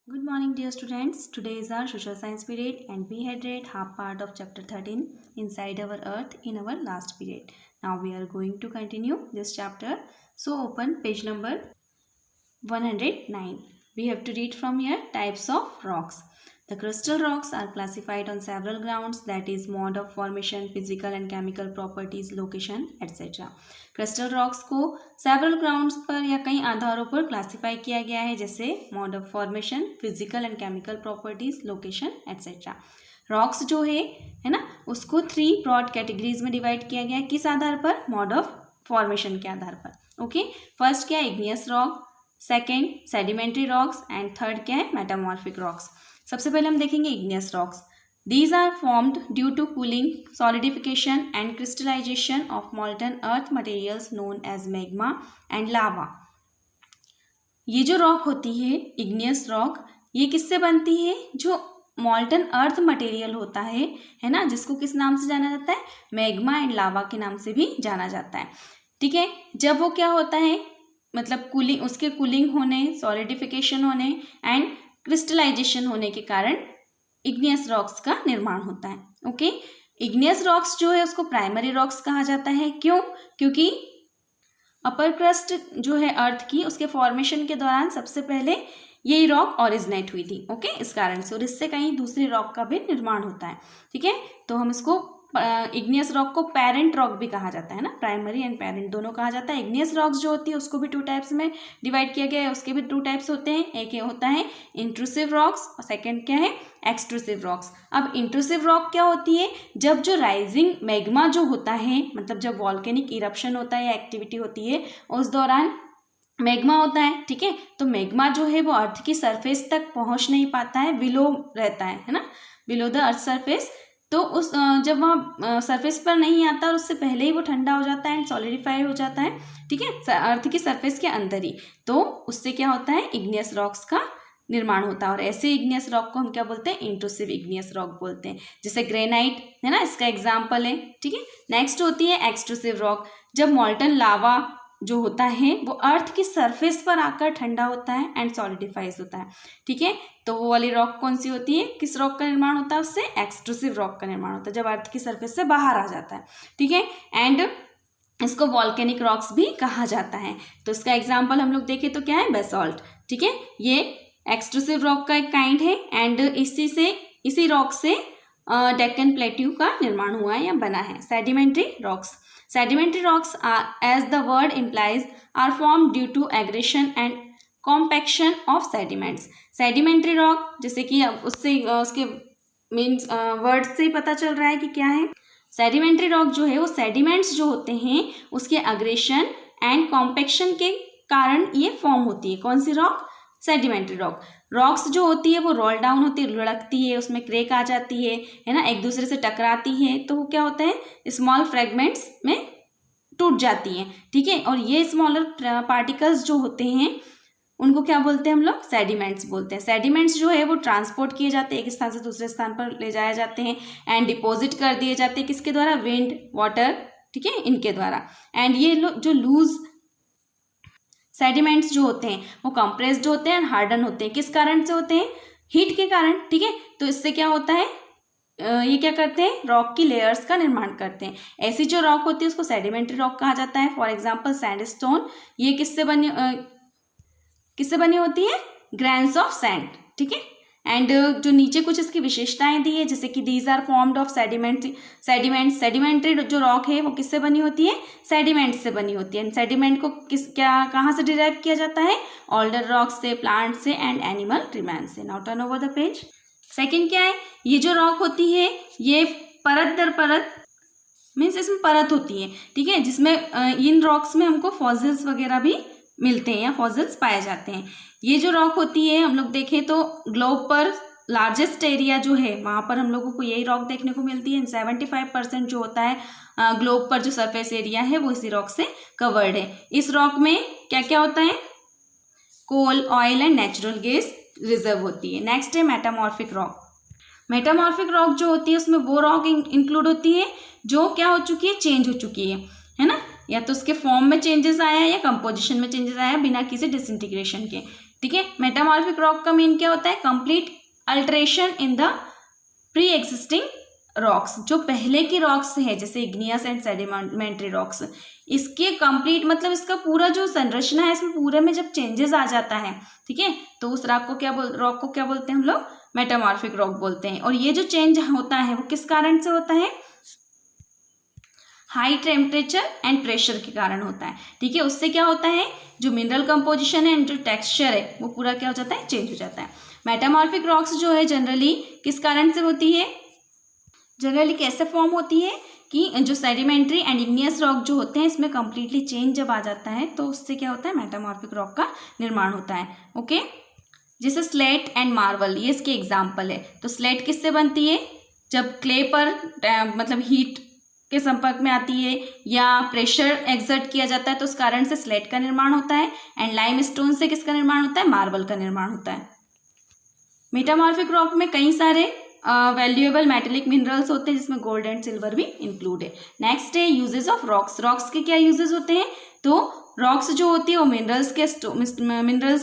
Good morning, dear students. Today is our social science period, and we had read half part of chapter 13 inside our earth in our last period. Now we are going to continue this chapter. So open page number 109. We have to read from here types of rocks. The crystal rocks are classified on several grounds, that is mode of formation, physical and chemical properties, location, etc. Crystal rocks को several grounds पर या कई आधारों पर classify किया गया है, जैसे mode of formation, physical and chemical properties, location etcetera. Rocks जो है ना, उसको 3 ब्रॉड कैटेगरीज में डिवाइड किया गया है. किस आधार पर? मोड ऑफ फॉर्मेशन के आधार पर. ओके, फर्स्ट क्या है? Igneous rock, second sedimentary rocks and third क्या है? Metamorphic rocks. सबसे पहले हम देखेंगे igneous rocks. These are formed due to cooling, solidification and crystallization of molten earth materials known as magma and lava. ये जो रॉक होती है इग्नियस रॉक, ये किससे बनती है? जो मॉल्टन अर्थ मटेरियल होता है ना, जिसको किस नाम से जाना जाता है? मैग्मा एंड लावा के नाम से भी जाना जाता है. ठीक है, जब वो क्या होता है, मतलब कूलिंग, उसके कूलिंग होने, सॉलिडिफिकेशन होने एंड क्रिस्टलाइजेशन होने के कारण इग्नियस रॉक्स का निर्माण होता है. ओके, इग्नियस रॉक्स जो है उसको प्राइमरी रॉक्स कहा जाता है. क्यों? क्योंकि अपर क्रस्ट जो है अर्थ की, उसके फॉर्मेशन के दौरान सबसे पहले यही रॉक ओरिजिनेट हुई थी. ओके, इस कारण से, और इससे कहीं दूसरी रॉक का भी निर्माण होता है. ठीक है, तो हम इसको इग्नियस रॉक को पेरेंट रॉक भी कहा जाता है ना, प्राइमरी एंड पेरेंट दोनों कहा जाता है. इग्नियस रॉक्स जो होती है उसको भी 2 टाइप्स में डिवाइड किया गया है. उसके भी 2 टाइप्स होते हैं. एक होता है इंट्रूसिव रॉक्स और सेकंड क्या है? Extrusive rocks. अब इंट्रूसिव रॉक क्या होती है? जब जो राइजिंग मैग्मा जो होता है, मतलब जब वॉल्केनिक इरप्शन होता है या एक्टिविटी होती है, उस दौरान मैग्मा होता है. ठीक है, तो मैग्मा जो है वो अर्थ की सरफेस तक पहुंच नहीं पाता है, बिलो रहता है ना, बिलो द अर्थ सरफेस. तो उस जब वहाँ सरफेस पर नहीं आता और उससे पहले ही वो ठंडा हो जाता है एंड सॉलिडिफाई हो जाता है. ठीक है, अर्थ की सरफेस के अंदर ही, तो उससे क्या होता है? इग्नियस रॉक्स का निर्माण होता है. और ऐसे इग्नियस रॉक को हम क्या बोलते हैं? इंट्रूसिव इग्नियस रॉक बोलते हैं. जैसे ग्रेनाइट है ना, इसका एग्जाम्पल है. ठीक है, नेक्स्ट होती है एक्सट्रूसिव रॉक. जब मॉल्टन लावा जो होता है वो अर्थ की सरफेस पर आकर ठंडा होता है एंड सॉलिडिफाइज होता है. ठीक है, तो वो वाली रॉक कौन सी होती है? किस रॉक का निर्माण होता है उससे? एक्सट्रूसिव रॉक का निर्माण होता है, जब अर्थ की सरफेस से बाहर आ जाता है. ठीक है, एंड इसको वॉल्केनिक रॉक्स भी कहा जाता है. तो इसका एग्जाम्पल हम लोग देखें तो क्या है? बेसॉल्ट. ठीक है, ये एक्सट्रूसिव रॉक का एक काइंड है एंड इसी रॉक से डेक्कन प्लेट्यू का निर्माण हुआ है या बना है. Sedimentary rocks. Sedimentary rocks are, as the word implies, are formed due to aggregation and compaction of sediments. Sedimentary rock, जैसे कि उससे उसके मीन्स वर्ड से ही पता चल रहा है कि क्या है. सेडिमेंट्री रॉक जो है वो सेडिमेंट्स जो होते हैं उसके अग्रेशन एंड कॉम्पैक्शन के कारण ये फॉर्म होती है. कौन सी रॉक? Sedimentary rock. रॉक्स जो होती है वो रोल डाउन होती है, लुढ़कती है, उसमें क्रेक आ जाती है ना, एक दूसरे से टकराती है, तो वो क्या होता है? स्मॉल फ्रेगमेंट्स में टूट जाती हैं. ठीक है, और ये स्मॉलर पार्टिकल्स जो होते हैं उनको क्या बोलते हैं हम लोग? सेडिमेंट्स बोलते हैं. सेडिमेंट्स जो है वो ट्रांसपोर्ट किए जाते हैं, एक स्थान से दूसरे स्थान पर ले जाए जाते हैं एंड डिपॉजिट कर दिए जाते हैं. किसके द्वारा? विंड, वाटर, ठीक है, इनके द्वारा. एंड ये जो लूज सेडिमेंट्स जो होते हैं वो कंप्रेस्ड होते हैं, हार्डन होते हैं. किस कारण से होते हैं? हीट के कारण. ठीक है, तो इससे क्या होता है? ये क्या करते हैं? रॉक की लेयर्स का निर्माण करते हैं. ऐसी जो रॉक होती है उसको सेडिमेंट्री रॉक कहा जाता है. फॉर एग्जांपल सैंडस्टोन, ये किससे बनी होती है? Grains of sand. ठीक है, एंड जो नीचे कुछ इसकी विशेषताएं दी है, जैसे कि these are formed of sedimentary जो रॉक है वो किससे बनी होती है? सेडिमेंट से बनी होती है. सेडिमेंट को कहाँ से डिराइव किया जाता है? ऑल्डर रॉक्स से, प्लांट से एंड एनिमल रिमेन्स से. Now turn over the page. Second क्या है? ये जो रॉक होती है ये परत दर परत, मीन्स इसमें परत होती है. ठीक है, जिसमें इन रॉक्स में हमको फॉसिल्स वगैरह भी मिलते हैं या फॉसिल्स पाए जाते हैं. ये जो रॉक होती है हम लोग देखें तो ग्लोब पर लार्जेस्ट एरिया जो है वहाँ पर हम लोगों को यही रॉक देखने को मिलती है. 75% जो होता है ग्लोब पर जो सरफेस एरिया है वो इसी रॉक से कवर्ड है. इस रॉक में क्या क्या होता है? Coal, oil and natural gas reserve होती है. नेक्स्ट है मेटामॉर्फिक रॉक. मेटामॉर्फिक रॉक जो होती है उसमें वो रॉक इंक्लूड होती है जो क्या हो चुकी है? चेंज हो चुकी है ना, या तो उसके फॉर्म में चेंजेस आया है या कंपोजिशन में चेंजेस आया बिना किसी डिसइंटीग्रेशन के. ठीक है। मेटामॉर्फिक रॉक का मीन क्या होता है? Complete alteration in the pre existing rocks, जो पहले की रॉक्स है जैसे इग्नियस एंड सेडिमेंट्री रॉक्स, इसके कंप्लीट मतलब इसका पूरा जो संरचना है इसमें पूरे में जब चेंजेस आ जाता है, ठीक है, तो उस रॉक को क्या बोलते हैं हम लोग? मेटामॉर्फिक रॉक बोलते हैं। और ये जो चेंज होता है वो किस कारण से होता है? हाई टेम्परेचर एंड प्रेशर के कारण होता है, ठीक है। उससे क्या होता है? जो मिनरल कंपोजिशन है एंड जो टेक्सचर है वो पूरा क्या हो जाता है? चेंज हो जाता है। मेटामॉर्फिक रॉक्स जो है जनरली किस कारण से होती है? जनरली कैसे फॉर्म होती है कि जो सेडिमेंट्री एंड इग्नियस रॉक जो होते हैं इसमें कम्प्लीटली चेंज जब आ जाता है तो उससे क्या होता है? मेटामॉर्फिक रॉक का निर्माण होता है। ओके, जैसे स्लेट एंड मार्बल, ये इसके एग्जाम्पल है। तो स्लेट किससे बनती है? जब क्ले पर मतलब हीट के संपर्क में आती है या प्रेशर एक्सर्ट किया जाता है तो उस कारण से स्लेट का निर्माण होता है। एंड लाइम स्टोन से किसका निर्माण होता है? मार्बल का निर्माण होता है। मेटामॉर्फिक रॉक में कई सारे वैल्यूएबल मेटेलिक मिनरल्स होते हैं जिसमें गोल्ड एंड सिल्वर भी इंक्लूड है। नेक्स्ट है यूजेस ऑफ रॉक्स। रॉक्स के क्या यूजेस होते हैं? तो रॉक्स जो होती है वो मिनरल्स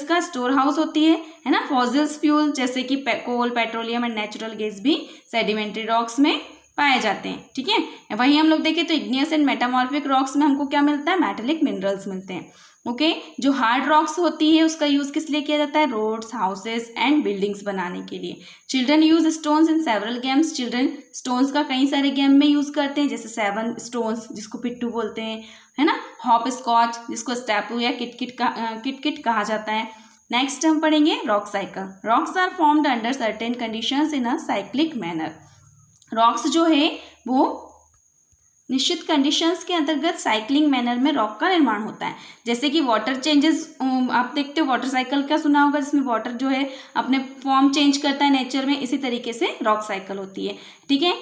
का स्टोर हाउस होती है ना। फॉसिल्स फ्यूल जैसे कि कोल, पेट्रोलियम एंड नेचुरल गैस भी सेडिमेंट्री रॉक्स में पाए जाते हैं, ठीक है। वहीं हम लोग देखें तो इग्नियस एंड मेटामॉर्फिक रॉक्स में हमको क्या मिलता है? मेटेलिक मिनरल्स मिलते हैं। ओके, जो हार्ड रॉक्स होती है उसका यूज किस लिए किया जाता है? रोड्स, हाउसेस एंड बिल्डिंग्स बनाने के लिए। Children use stones in several games. Children stones का कई सारे गेम में यूज करते हैं, जैसे 7 स्टोन्स जिसको पिट्टू बोलते हैं, है ना, हॉप स्कॉच जिसको स्टैपू या किट कहा जाता है। नेक्स्ट हम पढ़ेंगे rock cycle. Rocks are formed under certain conditions in a cyclic manner. Rocks जो है वो निश्चित कंडीशंस के अंतर्गत साइक्लिंग मैनर में रॉक का निर्माण होता है। जैसे कि वाटर चेंजेस, आप देखते हो वाटर साइकिल का सुना होगा, जिसमें वाटर जो है अपने फॉर्म चेंज करता है नेचर में, इसी तरीके से रॉक साइकिल होती है, ठीक है।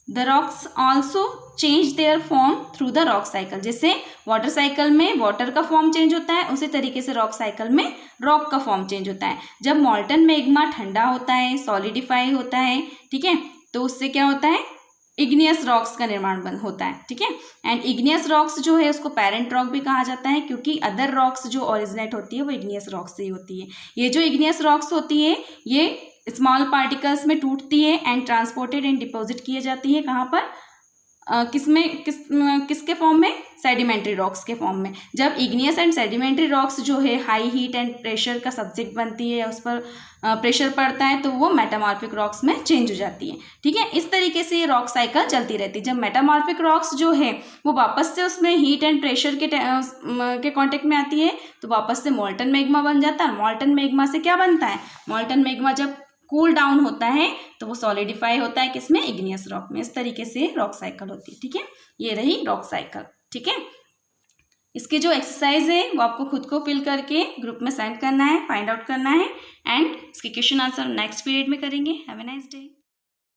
The rocks also change their form through the rock cycle. जैसे वाटर साइकिल में वाटर का फॉर्म चेंज होता है, उसी तरीके से रॉक साइकिल में रॉक का फॉर्म चेंज होता है। जब मॉल्टन मैग्मा ठंडा होता है, सॉलिडिफाई होता है, ठीक है, तो उससे क्या होता है? इग्नियस रॉक्स का निर्माण होता है, ठीक है। एंड इग्नियस रॉक्स जो है उसको पेरेंट रॉक भी कहा जाता है, क्योंकि अदर रॉक्स जो ओरिजिनेट होती है वो इग्नियस रॉक्स से ही होती है। ये जो इग्नियस रॉक्स होती है ये स्मॉल पार्टिकल्स में टूटती है एंड ट्रांसपोर्टेड एंड डिपॉजिट किए जाती है। कहाँ पर? किसके फॉर्म में? सेडिमेंट्री रॉक्स के फॉर्म में। जब इग्नियस एंड सेडिमेंट्री रॉक्स जो है हाई हीट एंड प्रेशर का सब्जेक्ट बनती है, उस पर प्रेशर पड़ता है तो वो मेटामॉर्फिक रॉक्स में चेंज हो जाती है, ठीक है। इस तरीके से ये रॉक साइकिल चलती रहती है। जब मेटामॉर्फिक रॉक्स जो है वो वापस से उसमें हीट एंड प्रेशर के कॉन्टेक्ट में आती है तो वापस से मॉल्टन मैग्मा बन जाता है। मॉल्टन मैग्मा से क्या बनता है? मॉल्टन मैग्मा जब कूल डाउन होता है तो वो सॉलिडिफाई होता है किसमें? इग्नियस रॉक में। इस तरीके से रॉक साइकिल होती है, ठीक है। ये रही रॉक साइकिल, ठीक है। इसके जो एक्सरसाइज है वो आपको खुद को फिल करके ग्रुप में सेंड करना है, फाइंड आउट करना है एंड इसके क्वेश्चन आंसर नेक्स्ट पीरियड में करेंगे। Have a nice day.